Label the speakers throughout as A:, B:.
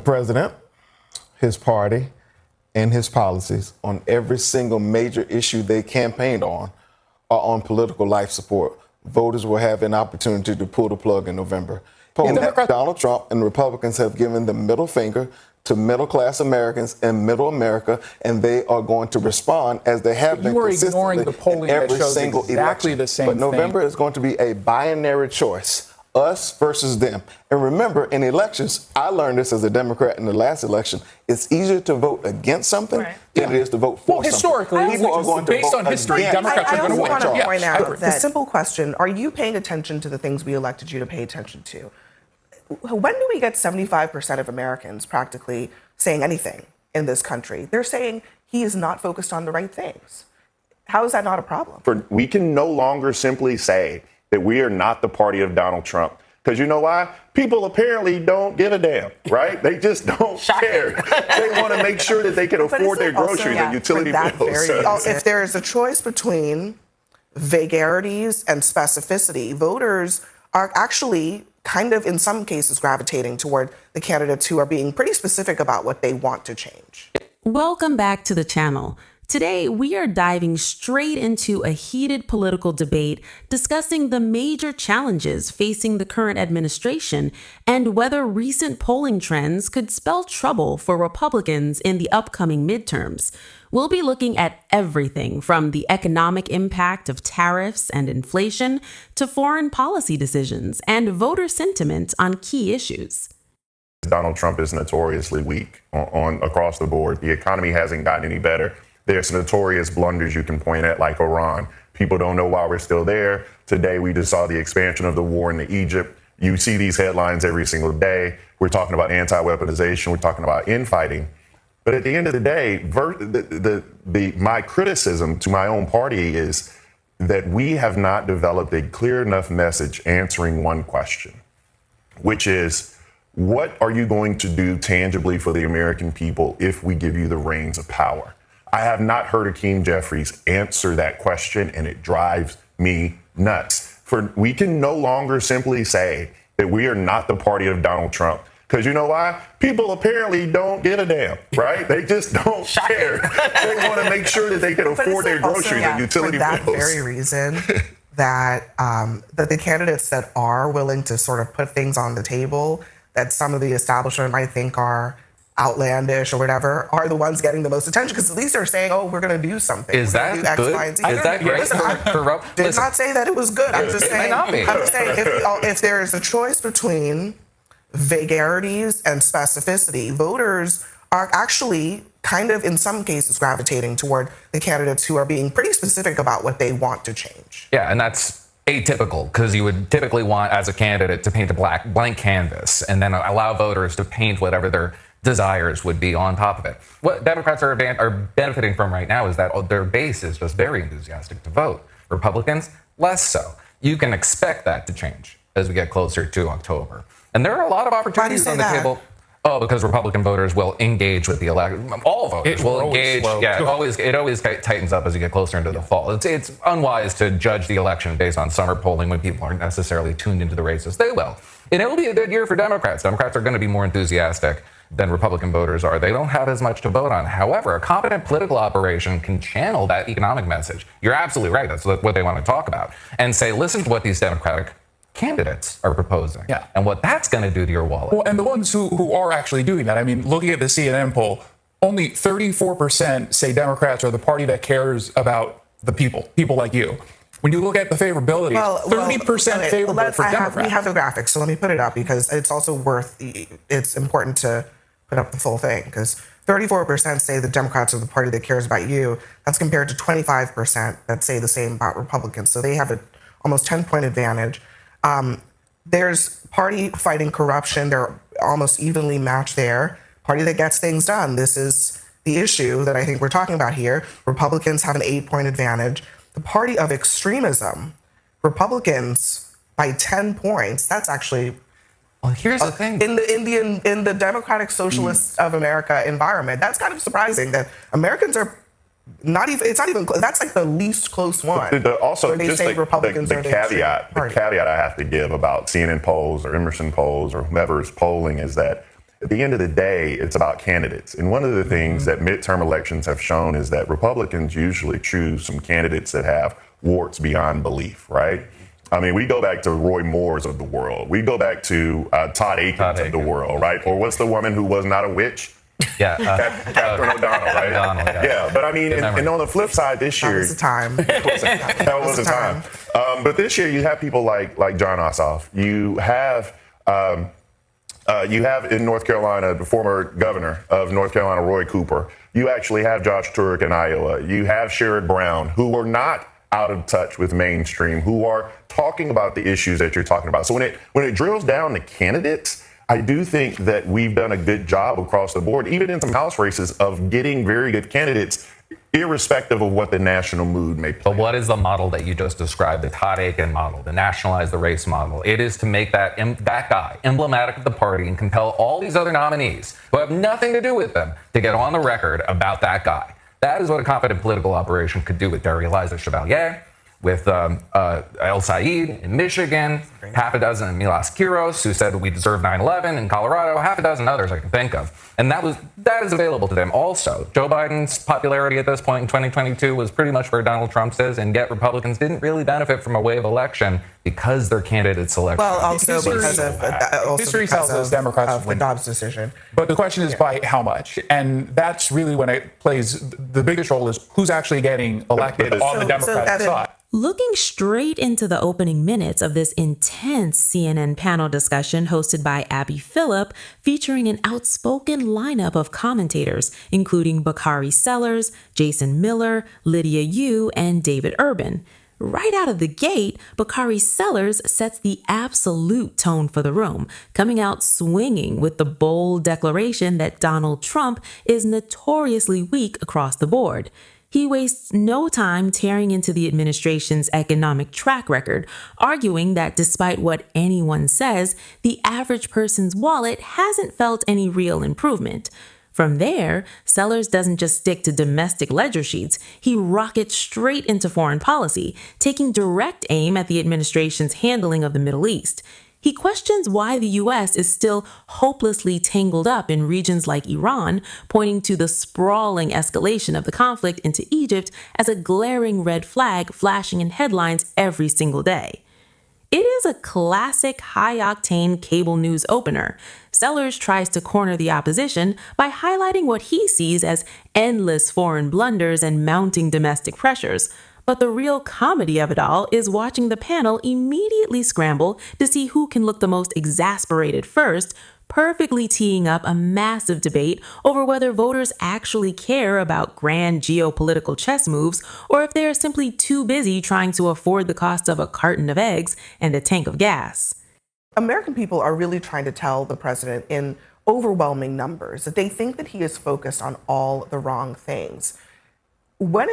A: president, his party, and his policies on every single major issue they campaigned on are on political life support. Voters will have an opportunity to pull the plug in November. Donald Trump and Republicans have given the middle finger to middle-class Americans and middle America, and they are going to respond as they have been consistently
B: ignoring the polling
A: in every
B: that shows
A: single
B: exactly
A: election.
B: the same
A: But November
B: thing.
A: is going to be a binary choice, us versus them. And remember, in elections, I learned this as a Democrat in the last election, it's easier to vote against something than it is to vote for something.
B: Historically,
A: people are going to
B: based
A: vote
B: on history,
A: against.
B: Democrats are going to win.
C: I also want to point out
B: agree.
C: the simple question, are you paying attention to the things we elected you to pay attention to? When do we get 75% of Americans practically saying anything in this country? They're saying he is not focused on the right things. How is that not a problem?
D: We can no longer simply say that we are not the party of Donald Trump. Because you know why? People apparently don't give a damn, right? They just don't care. They want to make sure that they can afford their groceries and utility bills.
C: If there is a choice between vagaries and specificity, voters are actually kind of, in some cases, gravitating toward the candidates who are being pretty specific about what they want to change.
E: Welcome back to the channel. Today, we are diving straight into a heated political debate discussing the major challenges facing the current administration and whether recent polling trends could spell trouble for Republicans in the upcoming midterms. We'll be looking at everything from the economic impact of tariffs and inflation to foreign policy decisions and voter sentiment on key issues.
D: Donald Trump is notoriously weak on across the board. The economy hasn't gotten any better. There's notorious blunders you can point at, like Iran. People don't know why we're still there. Today, we just saw the expansion of the war into Egypt. You see these headlines every single day. We're talking about anti-weaponization. We're talking about infighting. But at the end of the day, my criticism to my own party is that we have not developed a clear enough message answering one question, which is, what are you going to do tangibly for the American people if we give you the reins of power? I have not heard Hakeem Jeffries answer that question, and it drives me nuts. We can no longer simply say that we are not the party of Donald Trump. Because you know why? People apparently don't give a damn, right? They just don't care. They want to make sure that they can afford their groceries and utility bills.
C: For that very reason, that the candidates that are willing to sort of put things on the table that some of the establishment might think are outlandish or whatever are the ones getting the most attention, because at least they're saying, oh, we're going to do something.
F: Is that good? Is that great?
C: I did not say that it was good. I'm just saying, if there is a choice between vagarities and specificity, voters are actually kind of, in some cases, gravitating toward the candidates who are being pretty specific about what they want to change.
F: Yeah, and that's atypical, because you would typically want, as a candidate, to paint a blank canvas and then allow voters to paint whatever their desires would be on top of it. What Democrats are benefiting from right now is that their base is just very enthusiastic to vote. Republicans, less so. You can expect that to change as we get closer to October. And there are a lot of opportunities on the table. Oh, because Republican voters will engage with the election. All voters will engage. Yeah, it always tightens up as you get closer into the fall. It's unwise to judge the election based on summer polling when people aren't necessarily tuned into the races. They will. And it will be a good year for Democrats. Democrats are going to be more enthusiastic than Republican voters are. They don't have as much to vote on. However, a competent political operation can channel that economic message. You're absolutely right. That's what they want to talk about. And say, listen to what these Democratic candidates are proposing and what that's going to do to your wallet.
B: Well, and the ones who are actually doing that, I mean, looking at the CNN poll, only 34% say Democrats are the party that cares about the people like you. When you look at the favorability, 30% favorable for Democrats.
C: We have the graphics, so let me put it up, because it's also it's important to put up the full thing, because 34% say the Democrats are the party that cares about you. That's compared to 25% that say the same about Republicans. So they have an almost 10-point advantage. There's party fighting corruption. They're almost evenly matched there. Party that gets things done. This is the issue that I think we're talking about here. Republicans have an 8-point advantage. The party of extremism, Republicans by 10 points. That's actually
F: here's the thing.
C: In the Democratic Socialists of America environment. That's kind of surprising that Americans are not even. It's not even. That's like the least close one.
D: Also, just the caveat I have to give about CNN polls or Emerson polls or whomever's polling is that at the end of the day, it's about candidates. And one of the things that midterm elections have shown is that Republicans usually choose some candidates that have warts beyond belief, right? I mean, we go back to Roy Moore's of the world. We go back to Todd Akins of the world, right? Or what's the woman who was not a witch?
F: Yeah,
D: Catherine O'Donnell, right?
F: O'Donnell,
D: yeah, but I mean, and on the flip side, this year
C: That was the time.
D: that was the time. But this year, you have people like John Ossoff. You have in North Carolina the former governor of North Carolina, Roy Cooper. You actually have Josh Turek in Iowa. You have Sherrod Brown, who are not out of touch with mainstream, who are talking about the issues that you're talking about. So when it drills down to candidates, I do think that we've done a good job across the board, even in some House races, of getting very good candidates, irrespective of what the national mood may play.
F: But what is the model that you just described, the Todd Akin model, the nationalize the race model? It is to make that guy emblematic of the party and compel all these other nominees who have nothing to do with them to get on the record about that guy. That is what a competent political operation could do with Eliza Chevalier, with El Said in Michigan, half a dozen Milas Kiros, who said we deserve 9/11 in Colorado, half a dozen others I can think of. And that is available to them also. Joe Biden's popularity at this point in 2022 was pretty much where Donald Trump's is, and yet Republicans didn't really benefit from a wave election because their candidate selection.
C: Well, also because of
B: history tells us Democrats
C: the
B: win.
C: Dobbs decision.
B: But the question is by how much? And that's really when it plays the biggest role is who's actually getting elected on the Democratic side.
E: Looking straight into the opening minutes of this intense CNN panel discussion hosted by Abby Phillip, featuring an outspoken lineup of commentators, including Bakari Sellers, Jason Miller, Lydia Yu, and David Urban. Right out of the gate, Bakari Sellers sets the absolute tone for the room, coming out swinging with the bold declaration that Donald Trump is notoriously weak across the board. He wastes no time tearing into the administration's economic track record, arguing that despite what anyone says, the average person's wallet hasn't felt any real improvement. From there, Sellers doesn't just stick to domestic ledger sheets, he rockets straight into foreign policy, taking direct aim at the administration's handling of the Middle East. He questions why the U.S. is still hopelessly tangled up in regions like Iran, pointing to the sprawling escalation of the conflict into Egypt as a glaring red flag flashing in headlines every single day. It is a classic high-octane cable news opener. Sellers tries to corner the opposition by highlighting what he sees as endless foreign blunders and mounting domestic pressures. But the real comedy of it all is watching the panel immediately scramble to see who can look the most exasperated first, perfectly teeing up a massive debate over whether voters actually care about grand geopolitical chess moves or if they are simply too busy trying to afford the cost of a carton of eggs and a tank of gas.
C: American people are really trying to tell the president in overwhelming numbers that they think that he is focused on all the wrong things. When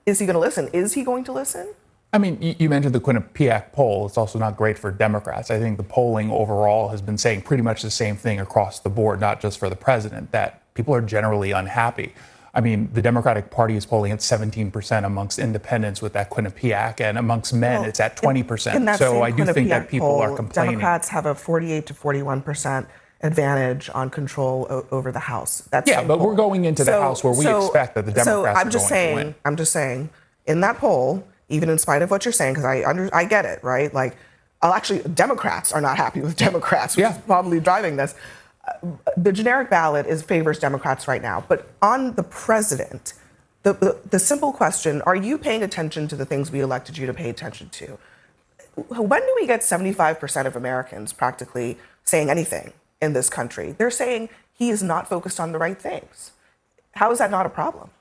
C: is he going to listen? Is he going to listen?
B: I mean, you mentioned the Quinnipiac poll. It's also not great for Democrats. I think the polling overall has been saying pretty much the same thing across the board, not just for the president, that people are generally unhappy. I mean, the Democratic Party is polling at 17% amongst independents with that Quinnipiac, and amongst men, it's at 20%. So I do think that people are complaining.
C: Democrats have a 48 to 41% advantage on control over the House.
B: But we're going into the House where we expect that the Democrats are going to win.
C: I'm just saying, in that poll, even in spite of what you're saying, because I get it, right? Like, actually, Democrats are not happy with Democrats, which is probably driving this. The generic ballot favors Democrats right now. But on the president, the simple question, are you paying attention to the things we elected you to pay attention to? When do we get 75% of Americans practically saying anything in this country? They're saying he is not focused on the right things. How is that not a problem?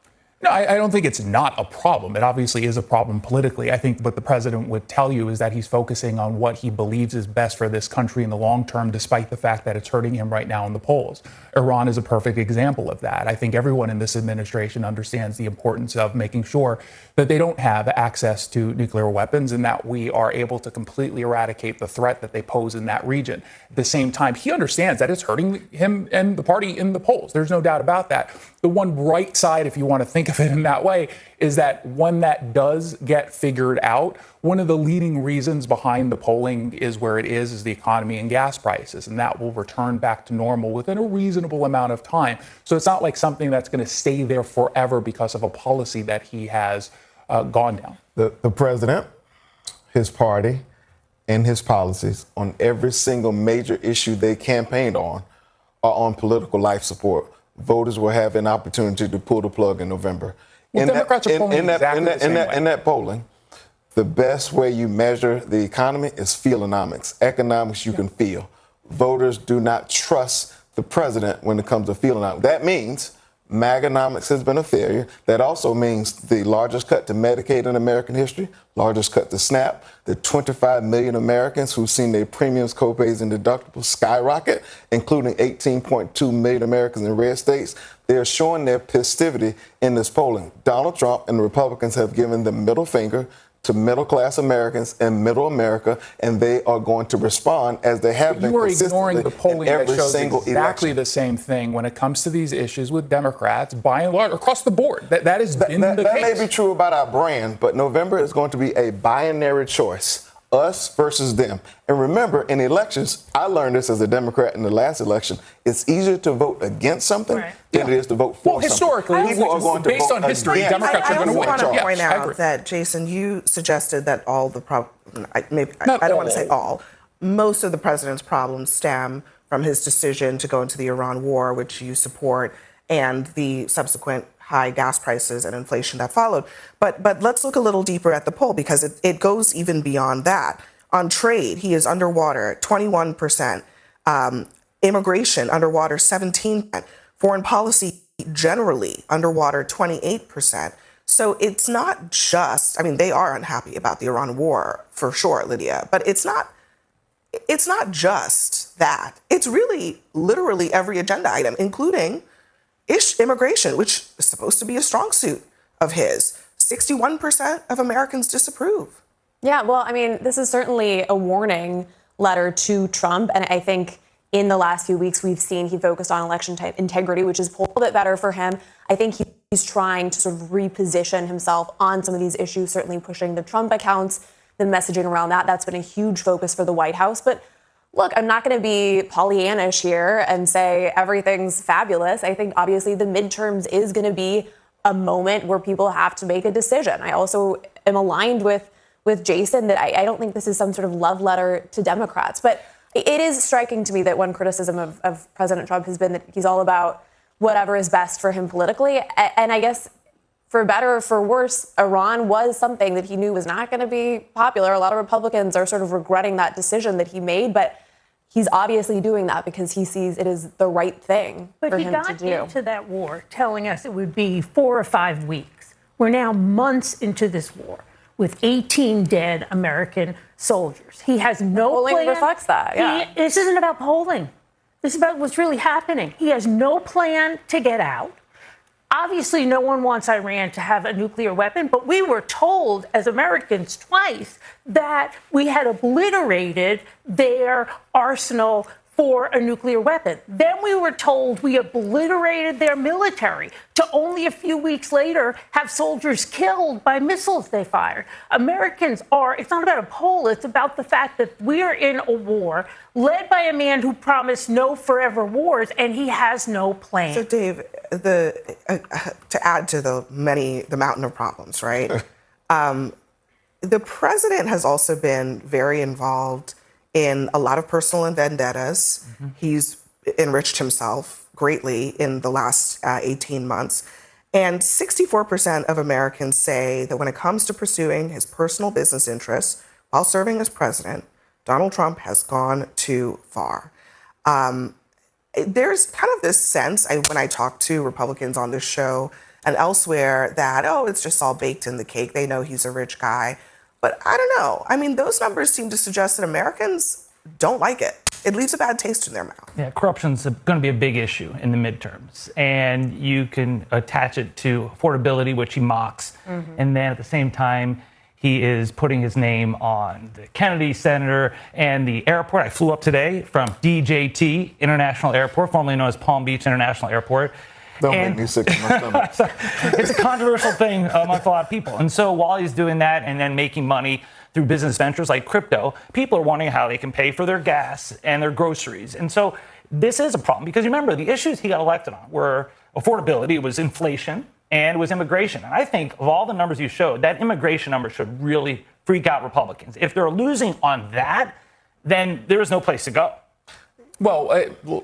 B: No, I don't think it's not a problem. It obviously is a problem politically. I think what the president would tell you is that he's focusing on what he believes is best for this country in the long term, despite the fact that it's hurting him right now in the polls. Iran is a perfect example of that. I think everyone in this administration understands the importance of making sure that they don't have access to nuclear weapons and that we are able to completely eradicate the threat that they pose in that region. At the same time, he understands that it's hurting him and the party in the polls. There's no doubt about that. the one bright side, if you want to think of it in that way, is that when that does get figured out, one of the leading reasons behind the polling is where it is the economy and gas prices, and that will return back to normal within a reasonable amount of time. So it's not like something that's going to stay there forever because of a policy that he has gone down.
A: The president, his party, and his policies on every single major issue they campaigned on are on political life support. Voters will have an opportunity to pull the plug in November.
B: Well, Democrats are polling exactly the same way.
A: In that polling, the best way you measure the economy is feelonomics. Economics you can feel. Voters do not trust the president when it comes to feelonomics. That means MAGAnomics has been a failure. That also means the largest cut to Medicaid in American history, largest cut to SNAP, the 25 million Americans who've seen their premiums, copays, and deductibles skyrocket, including 18.2 million Americans in red states. They're showing their passivity in this polling. Donald Trump and the Republicans have given the middle finger to middle-class Americans and middle America, and they are going to respond as they have been consistently
B: ignoring the polling that
A: every
B: shows
A: single
B: exactly
A: election.
B: the same thing when it comes to these issues with Democrats, by and large, across the board. That has been the case.
A: That may be true about our brand, but November is going to be a binary choice. Us versus them. And remember, in elections, I learned this as a Democrat in the last election, it's easier to vote against something than it is to vote for something.
B: Historically,
A: people are going to
B: based
A: vote
B: on history,
A: against.
B: Democrats are going to win.
C: I also want to point
B: I
C: out
B: agree.
C: that, Jason, you suggested that all the I
B: Not
C: don't want to
B: all.
C: say all. Most of the president's problems stem from his decision to go into the Iran war, which you support, and the subsequent high gas prices and inflation that followed. But let's look a little deeper at the poll, because it goes even beyond that. On trade, he is underwater 21%. Immigration, underwater 17%. Foreign policy, generally underwater 28%. So it's not just, I mean, they are unhappy about the Iran war for sure, Lydia, but it's not just that. It's really literally every agenda item, including immigration, which is supposed to be a strong suit of his. 61% of Americans disapprove.
G: Yeah, well, I mean, this is certainly a warning letter to Trump. And I think in the last few weeks, we've seen he focused on election type integrity, which is a little bit better for him. I think he's trying to sort of reposition himself on some of these issues, certainly pushing the Trump accounts, the messaging around that. That's been a huge focus for the White House. But look, I'm not going to be Pollyannish here and say everything's fabulous. I think obviously the midterms is going to be a moment where people have to make a decision. I also am aligned with Jason that I don't think this is some sort of love letter to Democrats. But it is striking to me that one criticism of President Trump has been that he's all about whatever is best for him politically. And I guess for better or for worse, Iran was something that he knew was not going to be popular. A lot of Republicans are sort of regretting that decision that he made. But he's obviously doing that because he sees it as the right thing for him to do.
H: But he got into that war telling us it would be 4 or 5 weeks. We're now months into this war with 18 dead American soldiers. He has no
G: polling
H: plan.
G: reflects that, yeah.
H: This isn't about polling. This is about what's really happening. He has no plan to get out. Obviously, no one wants Iran to have a nuclear weapon, but we were told as Americans twice that we had obliterated their arsenal for a nuclear weapon. Then we were told we obliterated their military to only a few weeks later have soldiers killed by missiles they fired. Americans are, it's not about a poll, it's about the fact that we are in a war led by a man who promised no forever wars, and he has no plan.
C: So, Dave, to add to the mountain of problems, right? The president has also been very involved in a lot of personal vendettas. Mm-hmm. He's enriched himself greatly in the last 18 months. And 64% of Americans say that when it comes to pursuing his personal business interests while serving as president, Donald Trump has gone too far. There's kind of this sense, when I talk to Republicans on this show and elsewhere, that, it's just all baked in the cake. They know he's a rich guy. But I don't know. I mean, those numbers seem to suggest that Americans don't like it. It leaves a bad taste in their mouth.
I: Yeah, corruption's going to be a big issue in the midterms. And you can attach it to affordability, which he mocks. Mm-hmm. And then at the same time, he is putting his name on the Kennedy Center and the airport. I flew up today from DJT International Airport, formerly known as Palm Beach International Airport.
A: Don't make me sick to my stomach.
I: It's a controversial thing amongst a lot of people. And so while he's doing that and then making money through business ventures like crypto, people are wondering how they can pay for their gas and their groceries. And so this is a problem because remember, the issues he got elected on were affordability, it was inflation, and it was immigration. And I think of all the numbers you showed, that immigration number should really freak out Republicans. If they're losing on that, then there is no place to go.
B: Well,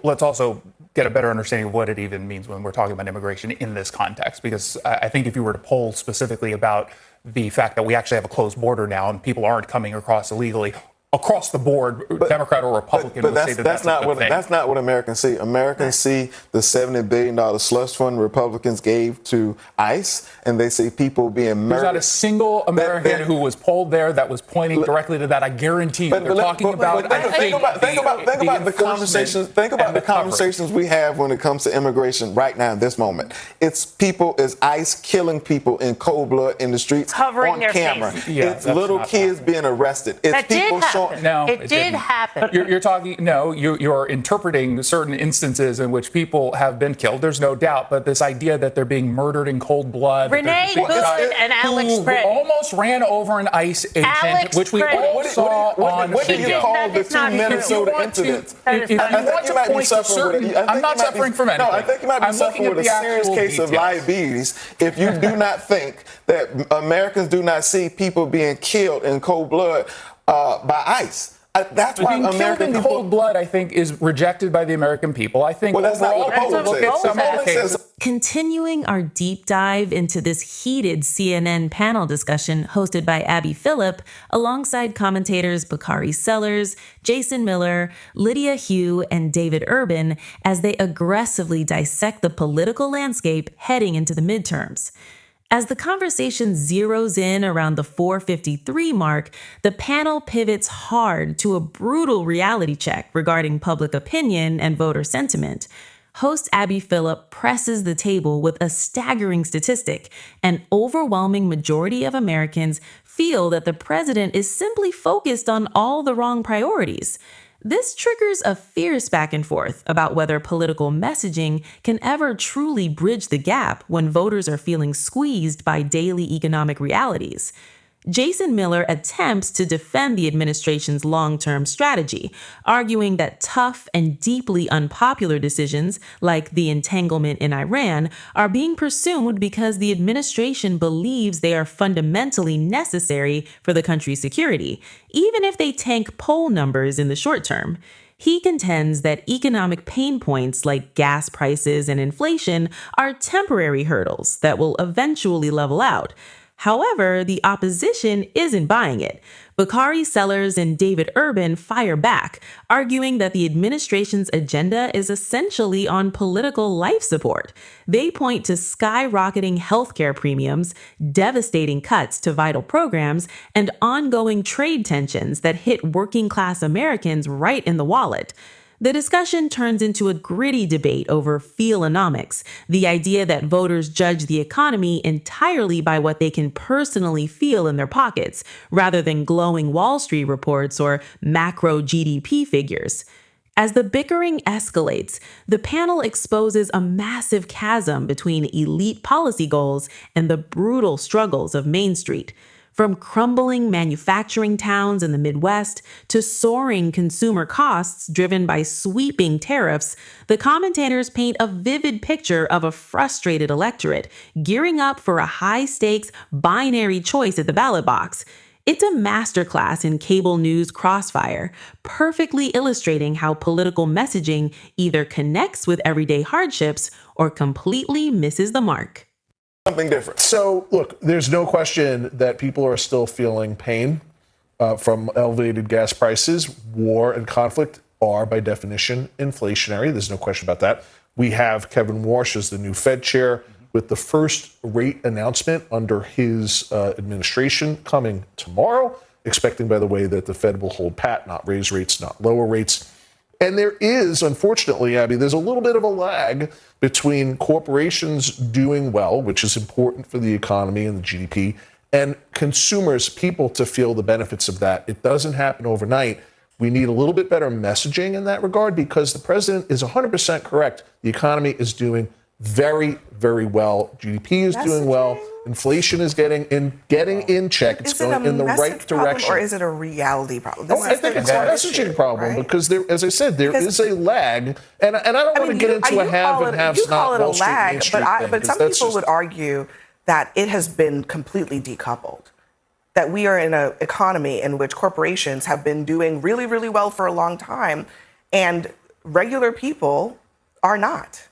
B: let's also get a better understanding of what it even means when we're talking about immigration in this context, because I think if you were to poll specifically about the fact that we actually have a closed border now and people aren't coming across illegally, across the board, Democrat or Republican would say that's not what
A: that's not what Americans see. Americans see the $70 billion slush fund Republicans gave to ICE, and they see people being murdered.
B: There's not a single American who was polled there that was pointing directly to that. I guarantee you. They're talking about.
A: Think about the conversations. Think about the conversations we have when it comes to immigration right now in this moment. It's ICE killing people in cold blood in the streets
H: covering
A: on
H: their
A: camera.
H: faces.
A: Yeah, it's little kids being arrested. It's
H: that
A: people
H: did happen.
B: No,
H: it did happen.
B: You're talking. No, you're interpreting certain instances in which people have been killed. There's no doubt, but this idea that they're being murdered in cold blood.
H: Renee Good and Alex
B: who
H: Craig
B: almost ran over an ICE agent, which we all saw on
A: what do you
B: video.
A: call the two Minnesota incidents?
B: If you want to point to certain, I'm not suffering from anything.
A: No, I think you might be suffering with a serious case of diabetes if you do not think that Americans do not see people being killed in cold blood by ICE. That's why
B: being killed in cold blood, I think, is rejected by the American people. I think
A: that's not what the
B: polls say.
E: Continuing our deep dive into this heated CNN panel discussion hosted by Abby Phillip, alongside commentators Bakari Sellers, Jason Miller, Lydia Hugh, and David Urban, as they aggressively dissect the political landscape heading into the midterms. As the conversation zeroes in around the 4:53 mark, the panel pivots hard to a brutal reality check regarding public opinion and voter sentiment. Host Abby Phillip presses the table with a staggering statistic. An overwhelming majority of Americans feel that the president is simply focused on all the wrong priorities. This triggers a fierce back and forth about whether political messaging can ever truly bridge the gap when voters are feeling squeezed by daily economic realities. Jason Miller attempts to defend the administration's long-term strategy, arguing that tough and deeply unpopular decisions, like the entanglement in Iran, are being pursued because the administration believes they are fundamentally necessary for the country's security, even if they tank poll numbers in the short term. He contends that economic pain points like gas prices and inflation are temporary hurdles that will eventually level out. However, the opposition isn't buying it. Bakari Sellers and David Urban fire back, arguing that the administration's agenda is essentially on political life support. They point to skyrocketing healthcare premiums, devastating cuts to vital programs, and ongoing trade tensions that hit working-class Americans right in the wallet. The discussion turns into a gritty debate over feelonomics, the idea that voters judge the economy entirely by what they can personally feel in their pockets, rather than glowing Wall Street reports or macro GDP figures. As the bickering escalates, the panel exposes a massive chasm between elite policy goals and the brutal struggles of Main Street. From crumbling manufacturing towns in the Midwest to soaring consumer costs driven by sweeping tariffs, the commentators paint a vivid picture of a frustrated electorate gearing up for a high-stakes binary choice at the ballot box. It's a masterclass in cable news crossfire, perfectly illustrating how political messaging either connects with everyday hardships or completely misses the mark.
A: Something different.
J: So, look, there's no question that people are still feeling pain from elevated gas prices. War and conflict are, by definition, inflationary. There's no question about that. We have Kevin Warsh as the new Fed chair with the first rate announcement under his administration coming tomorrow, expecting, by the way, that the Fed will hold pat, not raise rates, not lower rates. And there is, unfortunately, Abby, there's a little bit of a lag between corporations doing well, which is important for the economy and the GDP, and consumers, people to feel the benefits of that. It doesn't happen overnight. We need a little bit better messaging in that regard because the president is 100% correct. The economy is doing very, very well. GDP is doing well. Inflation is getting in check. It's going in the right direction.
C: Or is it a reality problem?
J: I think it's a messaging problem, right? Because there, as I said, there is a lag, and I don't want to get into a have and have not Wall Street, Main Street thing,
C: but some people would argue that it has been completely decoupled. That we are in an economy in which corporations have been doing really, really well for a long time, and regular people are not.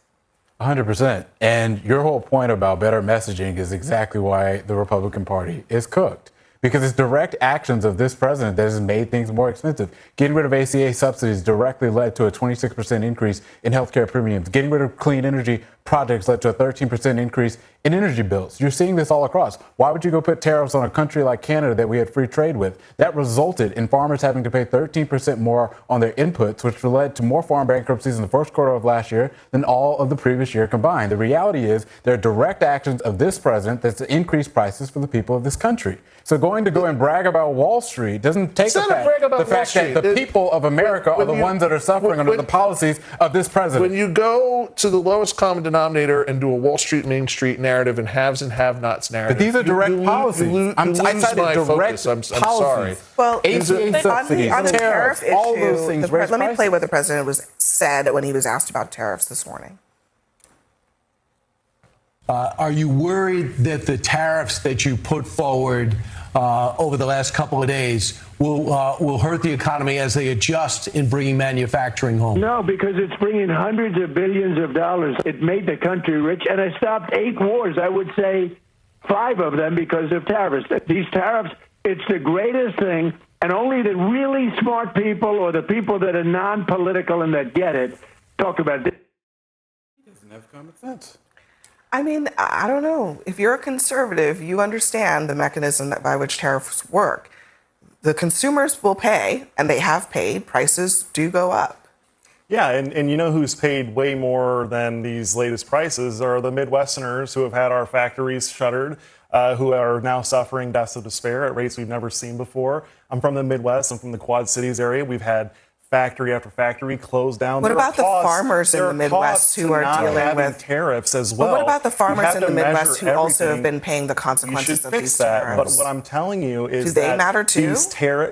K: 100%. And your whole point about better messaging is exactly why the Republican Party is cooked. Because it's direct actions of this president that has made things more expensive. Getting rid of ACA subsidies directly led to a 26% increase in healthcare premiums. Getting rid of clean energy projects led to a 13% increase in energy bills. You're seeing this all across. Why would you go put tariffs on a country like Canada that we had free trade with? That resulted in farmers having to pay 13% more on their inputs, which led to more farm bankruptcies in the first quarter of last year than all of the previous year combined. The reality is there are direct actions of this president that's to increase prices for the people of this country. So go and brag about Wall Street doesn't take the fact that the people of America are the ones that are suffering under the policies of this president.
J: When you go to the lowest common denominator and do a Wall Street, Main Street narrative and haves and have-nots narrative.
K: But these are direct policies. I cited direct policies.
J: I'm sorry.
C: Well,
K: subsidies,
C: on the tariff issue,
K: all those things
C: let me play what the president said when he was asked about tariffs this morning.
L: Are you worried that the tariffs that you put forward over the last couple of days will hurt the economy as they adjust in bringing manufacturing home?
M: No, because it's bringing hundreds of billions of dollars. It made the country rich, and it stopped 8 wars. I would say 5 of them because of tariffs. These tariffs, it's the greatest thing, and only the really smart people or the people that are non-political and that get it talk about this.
K: It doesn't have common sense.
C: I mean, I don't know. If you're a conservative, you understand the mechanism by which tariffs work. The consumers will pay, and they have paid. Prices do go up.
N: Yeah, and you know who's paid way more than these latest prices are the Midwesterners who have had our factories shuttered, who are now suffering deaths of despair at rates we've never seen before. I'm from the Midwest. I'm from the Quad Cities area. We've had factory after factory closed down.
C: What about the farmers in the Midwest who are dealing with
N: tariffs as well?
C: But what about the farmers in the Midwest who also have been paying the consequences of these tariffs?
N: But what I'm telling you is
C: do they matter too?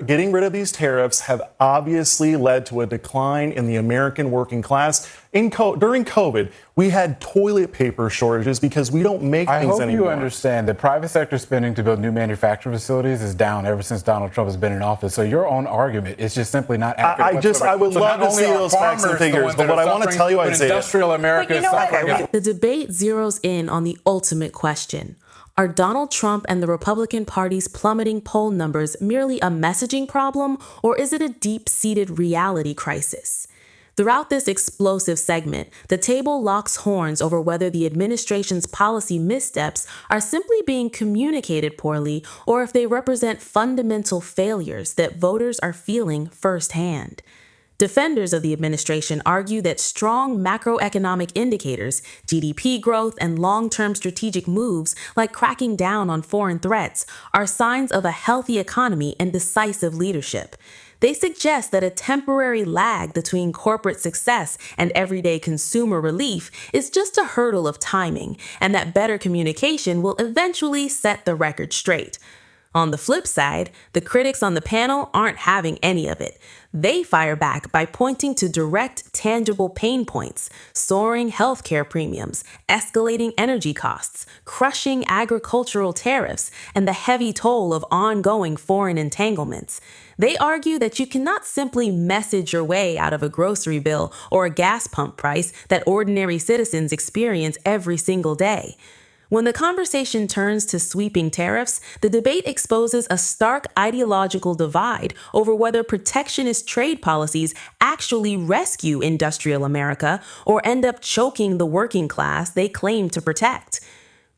N: Getting rid of these tariffs have obviously led to a decline in the American working class. During COVID, we had toilet paper shortages because we don't make things anymore.
K: I hope you understand that private sector spending to build new manufacturing facilities is down ever since Donald Trump has been in office. So your own argument is just simply not accurate.
N: I would love to see those facts and figures, but what I want to tell you, Isaiah,
K: industrial America is suffering.
E: The debate zeroes in on the ultimate question. Are Donald Trump and the Republican Party's plummeting poll numbers merely a messaging problem, or is it a deep-seated reality crisis? Throughout this explosive segment, the table locks horns over whether the administration's policy missteps are simply being communicated poorly or if they represent fundamental failures that voters are feeling firsthand. Defenders of the administration argue that strong macroeconomic indicators, GDP growth, and long-term strategic moves like cracking down on foreign threats are signs of a healthy economy and decisive leadership. They suggest that a temporary lag between corporate success and everyday consumer relief is just a hurdle of timing, and that better communication will eventually set the record straight. On the flip side, the critics on the panel aren't having any of it. They fire back by pointing to direct, tangible pain points: soaring healthcare premiums, escalating energy costs, crushing agricultural tariffs, and the heavy toll of ongoing foreign entanglements. They argue that you cannot simply message your way out of a grocery bill or a gas pump price that ordinary citizens experience every single day. When the conversation turns to sweeping tariffs, the debate exposes a stark ideological divide over whether protectionist trade policies actually rescue industrial America or end up choking the working class they claim to protect.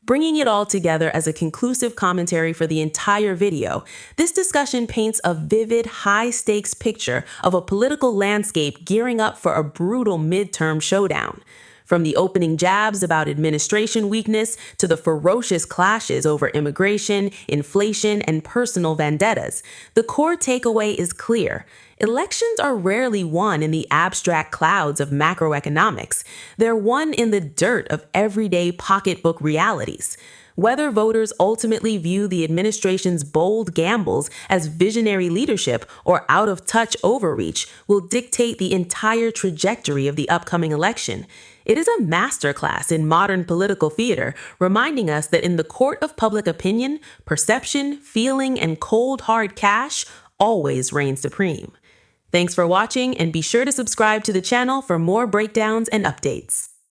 E: Bringing it all together as a conclusive commentary for the entire video, this discussion paints a vivid, high-stakes picture of a political landscape gearing up for a brutal midterm showdown. From the opening jabs about administration weakness to the ferocious clashes over immigration, inflation, and personal vendettas, the core takeaway is clear. Elections are rarely won in the abstract clouds of macroeconomics. They're won in the dirt of everyday pocketbook realities. Whether voters ultimately view the administration's bold gambles as visionary leadership or out-of-touch overreach will dictate the entire trajectory of the upcoming election. It is a masterclass in modern political theater, reminding us that in the court of public opinion, perception, feeling, and cold hard cash always reign supreme. Thanks for watching, and be sure to subscribe to the channel for more breakdowns and updates.